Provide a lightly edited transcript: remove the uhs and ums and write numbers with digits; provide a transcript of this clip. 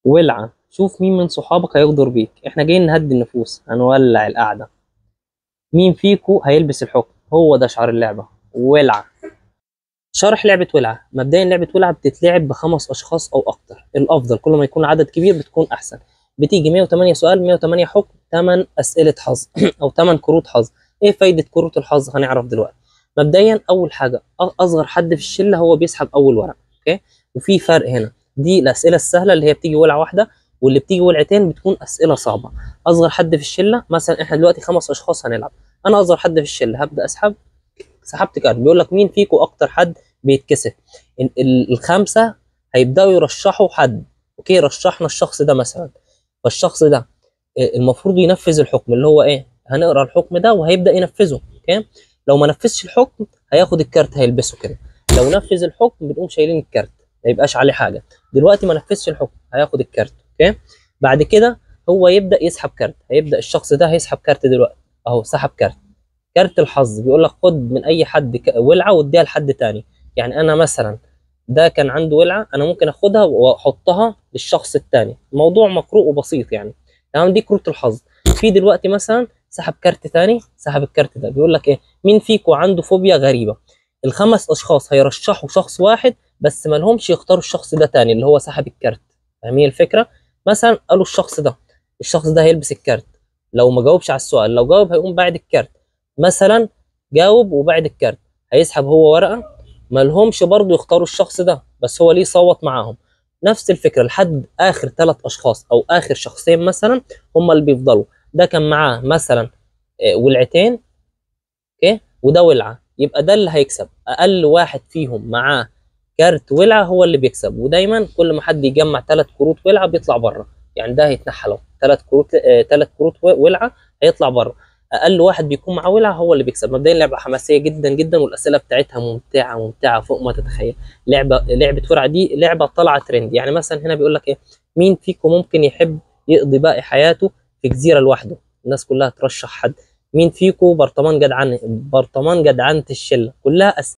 ولعة، شوف مين من صحابك هيغدر بيك. احنا جايين نهدي النفوس، هنولع القعدة. مين فيكو هيلبس الحكم؟ هو ده شعار اللعبة، ولعة. شرح لعبة ولعة. مبدئيا لعبة ولعة بتتلعب بخمس أشخاص أو أكتر، الأفضل كل ما يكون عدد كبير بتكون أحسن. بتيجي 108 سؤال، 108 حكم، 8 أسئلة حظ أو 8 كروت حظ. إيه فايدة كروت الحظ؟ هنعرف دلوقتي. مبدئيا أول حاجة، أصغر حد في الشلة هو بيسحب أول ورق. أوكي. وفي فرق هنا، دي الأسئلة السهلة اللي هي بتيجي ولعة واحدة، واللي بتيجي ولعتين بتكون أسئلة صعبة. أصغر حد في الشلة، مثلا إحنا دلوقتي 5 أشخاص هنلعب، أنا أصغر حد في الشلة هبدأ أسحب. سحبت كارت بيقول لك مين فيكم اكتر حد بيتكسف. الخمسه هيبداوا يرشحوا حد. اوكي، رشحنا الشخص ده مثلا، فالشخص ده المفروض ينفذ الحكم اللي هو ايه، هنقرا الحكم ده وهيبدا ينفذه. اوكي. لو ما نفذش الحكم هياخد الكارت هيلبسه كده. لو نفذ الحكم بنقوم شايلين الكارت، ما يبقاش عليه حاجه. دلوقتي ما نفذش الحكم هياخد الكارت. اوكي. بعد كده هو يبدا يسحب كارت، هيبدا الشخص ده هيسحب كارت دلوقتي، اهو سحب كارت. كارت الحظ بيقول لك خد من اي حد ولعه واديها لحد تاني. يعني انا مثلا ده كان عنده ولعه، انا ممكن اخدها واحطها للشخص التاني. الموضوع مقروء وبسيط يعني. تمام، دي كروت الحظ. في دلوقتي مثلا سحب كارت تاني، سحب الكارت ده بيقول لك ايه، مين فيكم عنده فوبيا غريبه؟ الخمس اشخاص هيرشحوا شخص واحد بس، ما لهمش يختاروا الشخص ده تاني اللي هو سحب الكارت. فاهمين الفكره؟ مثلا قالوا الشخص ده، الشخص ده هيلبس الكارت. لو ما جاوبش على السؤال، لو جاوب هيقوم بعد الكارت. مثلا جاوب وبعد الكارت هيسحب هو ورقه. مالهمش برضه يختاروا الشخص ده، بس هو ليه صوت معاهم. نفس الفكره لحد اخر 3 اشخاص او اخر شخصين مثلا، هم اللي بيفضلوا. ده كان معاه مثلا ولعتين. اوكي، وده ولعه، يبقى ده اللي هيكسب. اقل واحد فيهم معاه كارت ولعه هو اللي بيكسب. ودايما كل ما حد يجمع 3 كروت ولعه بيطلع بره. يعني ده هيتنحى له 3 كروت، 3 كروت ولعه هيطلع بره. اقل واحد بيكون معاه ولعه هو اللي بيكسب. مبدئيا لعبه حماسيه جدا جدا، والاسئله بتاعتها ممتعه ممتعه فوق ما تتخيل. لعبه ولعه دي لعبه طالعه ترند. يعني مثلا هنا بيقول لك ايه، مين فيكم ممكن يحب يقضي باقي حياته في جزيره لوحده؟ الناس كلها ترشح حد. مين فيكم برطمان جدعان، برطمان جدعنة الشله؟ كلها